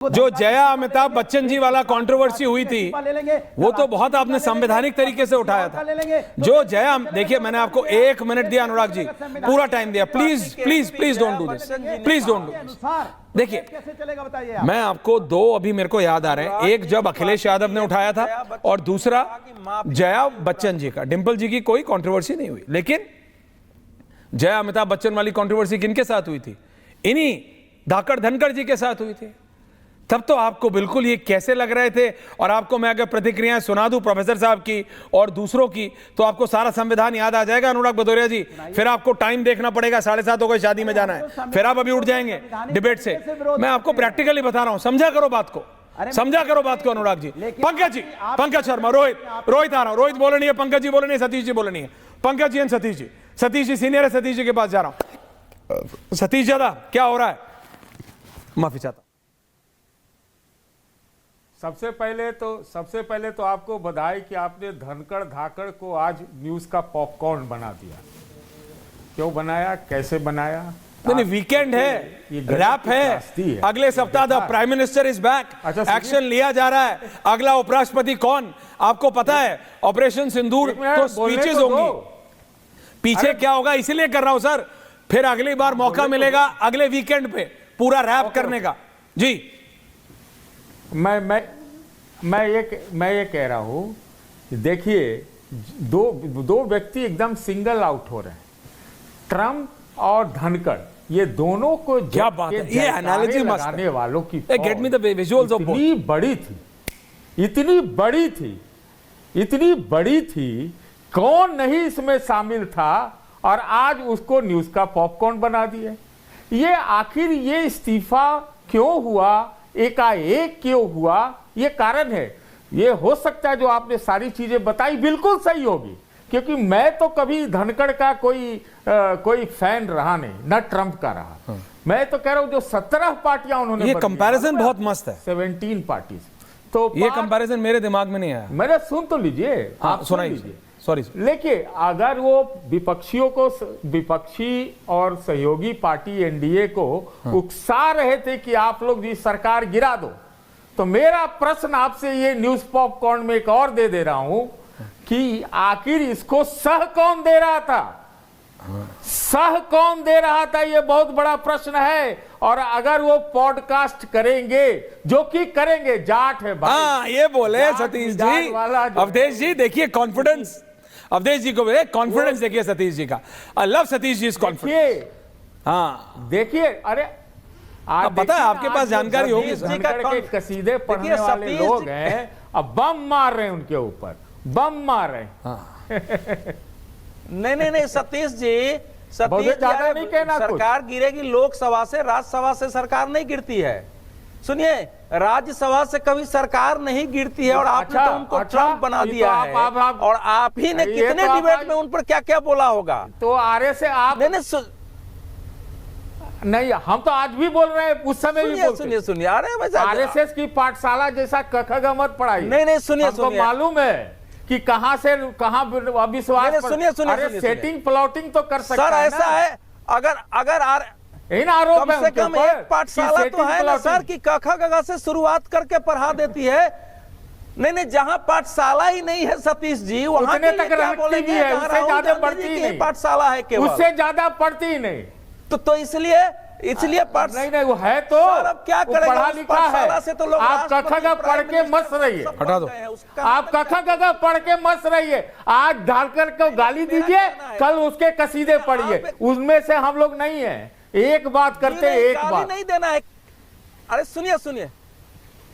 जो जया अमिताभ बच्चन जी वाला कंट्रोवर्सी हुई थी वो तो बहुत आपने संवैधानिक तरीके से उठाया था। जो जया, देखिए मैंने आपको 1 मिनट दिया अनुराग जी, पूरा टाइम दिया। Please please please don't do this, please don't do this. देखिए मैं आपको 2 अभी मेरे को याद आ रहे हैं, एक जब अखिलेश यादव ने उठाया था और दूसरा जया बच्चन जी का। डिंपल जी की कोई कंट्रोवर्सी नहीं हुई, लेकिन जया अमिताभ बच्चन वाली कंट्रोवर्सी किनके साथ हुई थी? इन्हीं धाकड़ धनखड़ जी के साथ हुई थी। तब तो आपको बिल्कुल ये कैसे लग रहे थे, और आपको मैं अगर प्रतिक्रियाएं सुना दूं प्रोफेसर साहब की और दूसरों की तो आपको सारा संविधान याद आ जाएगा अनुराग भदौरिया जी। फिर आपको टाइम देखना पड़ेगा, 7:30 हो गए, शादी में जाना है, फिर आप अभी उठ जाएंगे डिबेट से। मैं आपको प्रैक्टिकली बता रहा हूं, समझा करो बात को, समझा करो बात को अनुराग जी। पंकज जी, पंकज शर्मा, रोहित आ रहा हूं। रोहित बोले नहीं है, पंकज जी बोले नहीं, सतीश जी बोले नहीं है। पंकज जी एंड सतीश जी सीनियर है, सतीश जी के पास जा रहा हूं। सतीश दादा क्या हो रहा है? माफी चाहता। सबसे पहले तो आपको बधाई कि आपने धनखड़ धाकड़ को आज न्यूज का पॉपकॉर्न बना दिया। क्यों बनाया, कैसे बनाया? नहीं, वीकेंड है, रैप है, अगले सप्ताह the prime minister is back, action लिया जा रहा है। अगला उपराष्ट्रपति कौन आपको पता है? ऑपरेशन सिंदूर तो स्पीचेस होंगी, पीछे क्या होगा इसीलिए कर रहा हूं सर। फिर अगली बार मौका मिलेगा अगले वीकेंड पे पूरा रैप करने का। जी मैं ये कह रहा हूं कि देखिए दो व्यक्ति एकदम सिंगल आउट हो रहे हैं, ट्रम्प और धनखड़। ये दोनों को क्या बात है, ये एनालॉजी लगाने वालों की get me the visuals of इतनी बड़ी थी, कौन नहीं इसमें शामिल था, और आज उसको न्यूज का पॉपकॉर्न बना दिए। ये आखिर ये इस्तीफा क्यों हुआ, एकाएक क्यों हुआ, ये कारण है। ये हो सकता है जो आपने सारी चीजें बताई बिल्कुल सही होगी, क्योंकि मैं तो कभी धनखड़ का कोई फैन रहा नहीं, न ट्रंप का रहा। मैं तो कह रहा हूं जो 17 पार्टियां उन्होंने, ये कंपैरिजन बहुत मस्त है, 17 पार्टीज। तो ये कंपैरिजन मेरे दिमाग में नहीं आया। मेरे सुन तो लीजिए, आप सुन लीजिए। सॉरी, लेकिन अगर वो विपक्षी और सहयोगी पार्टी एनडीए को उकसा रहे थे कि आप लोग भी सरकार गिरा दो, तो मेरा प्रश्न आपसे ये न्यूज पॉपकॉर्न में एक और दे रहा हूं कि आखिर इसको सह कौन दे रहा था? सह कौन दे रहा था, ये बहुत बड़ा प्रश्न है। और अगर वो पॉडकास्ट करेंगे, जो कि करेंगे, जाट है भाई। हाँ, ये बोले सतीश जी, अवधेश जी देखिए कॉन्फिडेंस, अवधेश जी को कॉन्फिडेंस देखिए सतीश जी का। I love Satish ji is confidence. हाँ देखिए, अरे आप पता है, आपके पास जानकारी होगी। के कसीदे पढ़ने वाले लोग हैं, अब बम मार रहे हैं उनके ऊपर, बम मार रहे हैं। नहीं सतीश जी ज्यादा नहीं कहना। सरकार गिरेगी लोकसभा से, राज्यसभा से सरकार नहीं गिरती है। सुनिए, राज्यसभा से कभी सरकार नहीं गिरती है, और आपने तो उनको ट्रम्प बना दिया है। और आप ही ने कितने डिबेट में उन पर क्या क्या बोला होगा। तो आरएस से आप नहीं, हम तो आज भी बोल रहे हैं, उस समय भी बोलते। सुनिए, अरे आरएसएस की पाठशाला जैसा कख मत पढ़ाई। नहीं सुनिए, मालूम है कि कहां से कहां अविश्वास। सुनिए, सेटिंग प्लॉटिंग तो कर सकता है। सर ऐसा है, अगर आरोप कम से कम एक पाठशाला तो है ना सर कि कखा गगा से शुरुआत करके पढ़ा देती है। नहीं, जहां पाठशाला ही नहीं है सतीश जी, वहां तक रहती है, उससे ज्यादा पढ़ती नहीं। पाठशाला है केवल, उससे ज्यादा पढ़ती ही नहीं। तो इसलिए नहीं वो है तो अब क्या करेगा, पढ़ा लिखा है। से तो लोग आप कखा गगा पढ़ के मत रहिए, हटा दो। आप कखा गगा पढ़ के मत रहिए। आज ढालकर को गाली दीजिए, कल उसके कसीदे पढ़िए, उसमें से हम लोग नहीं है। एक बात करते, एक बात नहीं देना है। अरे सुनिए,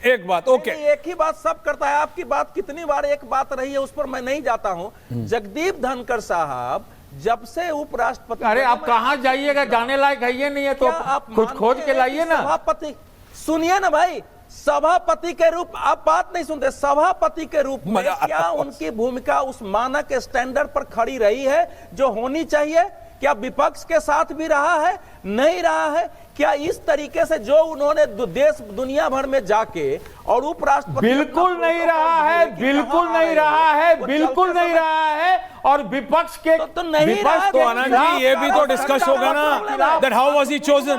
एक बात, ओके, एक ही बात सब करता है। आपकी बात कितनी बार एक बात रही है, उस पर मैं नहीं जाता हूं। जगदीप धनखड़ साहब जब से उपराष्ट्रपति, अरे आप कहां जाइएगा, जाने लायक है ये नहीं है, तो आप खुद खोज के लाइए ना। सभापति, सुनिए ना भाई, सभापति के रूप, आप बात नहीं सुनते, सभापति के रूप में क्या उनकी भूमिका उस मानक स्टैंडर्ड पर खड़ी रही है जो होनी चाहिए? क्या विपक्ष के साथ भी रहा है, नहीं रहा है? क्या इस तरीके से जो उन्होंने देश दुनिया भर में जाके और उपराष्ट्रपति बिल्कुल नहीं रहा है, बिल्कुल नहीं रहा है, बिल्कुल नहीं रहा है। और विपक्ष के तो नहीं विपक्ष तो आनंद जी ये भी तो डिस्कस होगा ना, that how was he chosen.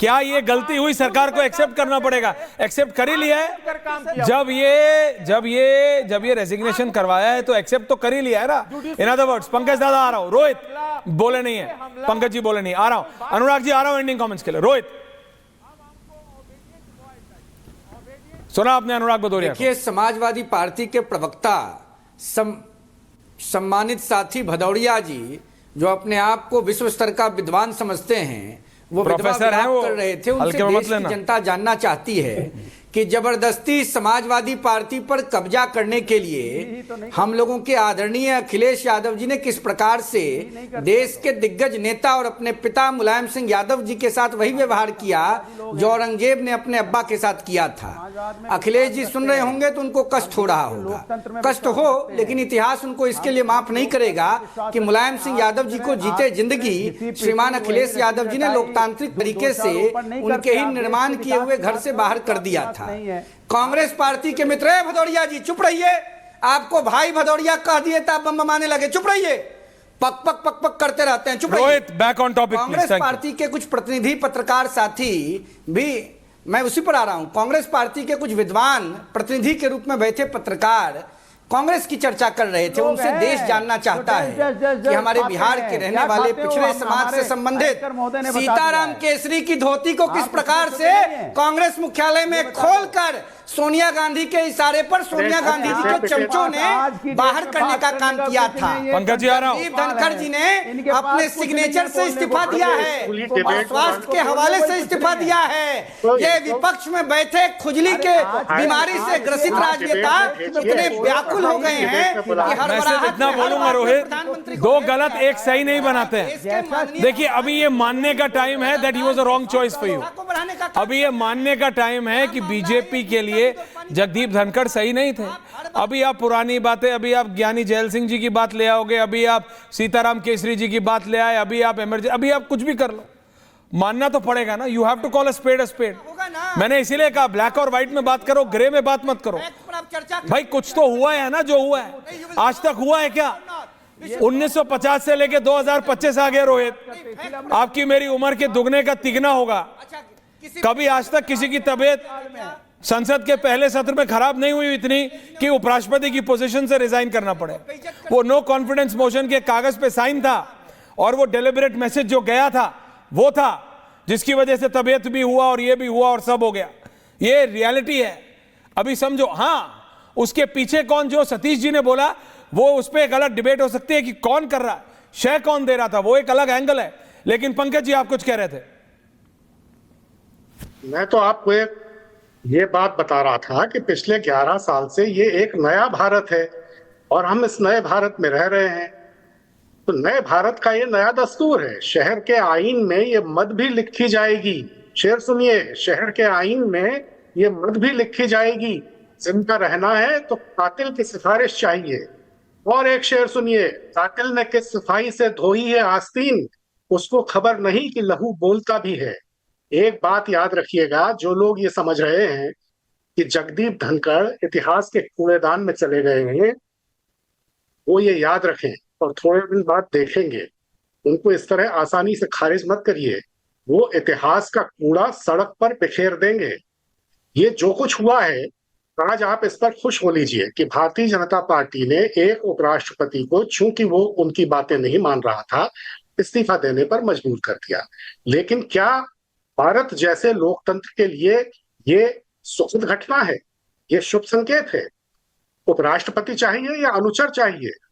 क्या ये गलती हुई, सरकार को एक्सेप्ट करना पड़ेगा, एक्सेप्ट कर ही लिया है। जब ये रेजिग्नेशन करवाया है तो एक्सेप्ट तो कर ही लिया है ना। इन अदर वर्ड्स, पंकज दादा आ रहा हूं, रोहित बोले नहीं है, पंकज जी बोले नहीं, आ रहा हूं, अनुराग जी आ रहा हूं एंडिंग कमेंट्स के लिए। रोहित सुना आपने अनुराग भदौरिया को? देखिए, समाजवादी पार्टी के प्रवक्ता सम्मानित साथी भदौरिया जी, जो अपने आप को विश्व स्तर का विद्वान समझते हैं, वो प्रोफेसर हैं, वो कर रहे थे। उनसे देश की जनता जानना चाहती है कि जबरदस्ती समाजवादी पार्टी पर कब्जा करने के लिए हम लोगों के आदरणीय अखिलेश यादव जी ने किस प्रकार से देश के दिग्गज नेता और अपने पिता मुलायम सिंह यादव जी के साथ वही व्यवहार किया जो औरंगजेब ने अपने अब्बा के साथ किया था। अखिलेश जी सुन रहे होंगे तो उनको कष्ट हो रहा होगा, कष्ट हो, लेकिन इतिहास उनको इसके लिए माफ नहीं करेगा कि मुलायम सिंह यादव जी को जीते जिंदगी श्रीमान अखिलेश यादव जी ने लोकतांत्रिक तरीके से उनके ही निर्माण किए हुए घर से बाहर कर दिया था। कांग्रेस पार्टी के मित्र भदौरिया जी चुप रहिए, आपको भाई भदौरिया कह दिए तो आप बम बमाने लगे, चुप रहिए, पक पक पक पक करते रहते हैं, चुप रहिए। Back on topic. Congress party के कुछ प्रतिनिधि पत्रकार साथी भी, मैं उसी पर आ रहा हूं, कांग्रेस पार्टी के कुछ विद्वान प्रतिनिधि के रूप में बैठे पत्रकार कांग्रेस की चर्चा कर रहे थे। उनसे देश जानना चाहता है कि हमारे बिहार के रहने वाले पिछड़े समाज से संबंधित सीताराम केसरी की धोती को किस प्रकार से कांग्रेस मुख्यालय में खोलकर सोनिया गांधी के इशारे पर सोनिया गांधी जी के चमचों ने बाहर करने का काम किया था। पंकज जी आ रहा हूं। जगदीप धनखड़ जी ने अपने सिग्नेचर से इस्तीफा दिया है और स्वास्थ्य के हवाले से इस्तीफा दिया है। ये विपक्ष में बैठे खुजली के बीमारी से ग्रसित राजनेता इतने व्याकुल हो गए हैं कि हर मैं सिर्फ इतना बोलूंगा रोहित, दो गलत एक सही नहीं बनाते हैं। देखिए अभी ये मानने का टाइम है that he was a wrong choice for you. अभी ये मानने का टाइम है कि बीजेपी के लिए जगदीप धनखड़ सही नहीं थे। अभी आप पुरानी बातें, अभी आप ज्ञानी जैल सिंह जी की बात ले आओगे, अभी आप सीताराम केसरी जी की बात ले आए, अभी आप अभी आप कुछ भी कर लो, मानना तो पड़ेगा ना। You have to call a spade a spade. मैंने इसीलिए कहा ब्लैक और व्हाइट में बात करो, ग्रे में बात मत करो। भाई कुछ तो हुआ है ना, जो हुआ है आज तक हुआ है क्या? 1950 से लेके 2025 आ गया रोहित, आपकी मेरी उम्र के दुगने का तिगना होगा। कभी आज तक किसी की तबीयत संसद के पहले सत्र में खराब नहीं हुई इतनी कि उपराष्ट्रपति की पोजीशन से रिजाइन करना पड़े। वो नो कॉन्फिडेंस मोशन के कागज पे साइन था और वो डेलिबरेट मैसेज जो गया था वो था जिसकी वजह से तबीयत भी हुआ और ये भी हुआ और सब हो गया। ये रियलिटी है, अभी समझो। हाँ, उसके पीछे कौन, जो सतीश जी ने बोला, वो उस पर एक अलग डिबेट हो सकती है कि कौन कर रहा है, शय कौन दे रहा था, वो एक अलग एंगल है। लेकिन पंकज जी आप कुछ कह रहे थे। मैं तो आपको एक ये बात बता रहा था कि पिछले 11 साल से ये एक नया भारत है और हम इस नए भारत में रह रहे हैं। तो नए भारत का ये नया दस्तूर है। शहर के आईन में ये मद भी लिखी जाएगी। शेर सुनिए, शहर के आईन में ये मद भी लिखी जाएगी, जिनका रहना है तो कातिल की सिफारिश चाहिए। और एक शेर सुनिए, कातिल ने किस सफाई से धोई है आस्तीन, उसको खबर नहीं कि लहू बोलता भी है। एक बात याद रखिएगा, जो लोग ये समझ रहे हैं कि जगदीप धनखड़ इतिहास के कूड़ेदान में चले गए हैं, वो ये याद रखें और थोड़े दिन बाद देखेंगे। उनको इस तरह आसानी से खारिज मत करिए, वो इतिहास का कूड़ा सड़क पर बिखेर देंगे। ये जो कुछ हुआ है, आज आप इस पर खुश हो लीजिए कि भारतीय जनता पार्टी ने एक उपराष्ट्रपति को, चूंकि वो उनकी बातें नहीं मान रहा था, इस्तीफा देने पर मजबूर कर दिया। लेकिन क्या भारत जैसे लोकतंत्र के लिए ये सुखद घटना है? ये शुभ संकेत है? उपराष्ट्रपति चाहिए या अनुचर चाहिए?